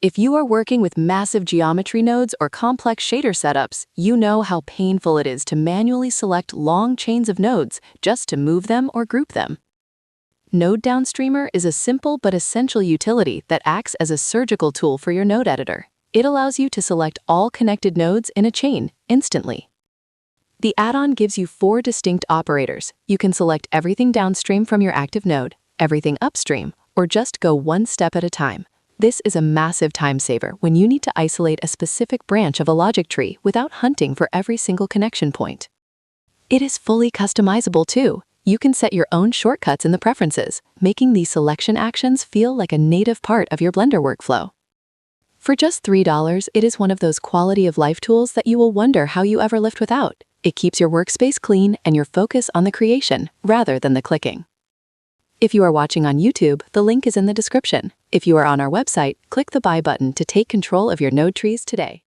If you are working with massive geometry nodes or complex shader setups, you know how painful it is to manually select long chains of nodes just to move them or group them. Node Downstreamer is a simple but essential utility that acts as a surgical tool for your node editor. It allows you to select all connected nodes in a chain instantly. The add-on gives you 4 distinct operators. You can select everything downstream from your active node, everything upstream, or just go one step at a time. This is a massive time saver when you need to isolate a specific branch of a logic tree without hunting for every single connection point. It is fully customizable too. You can set your own shortcuts in the preferences, making these selection actions feel like a native part of your Blender workflow. For just $3, it is one of those quality of life tools that you will wonder how you ever lived without. It keeps your workspace clean and your focus on the creation rather than the clicking. If you are watching on YouTube, the link is in the description. If you are on our website, click the buy button to take control of your node trees today.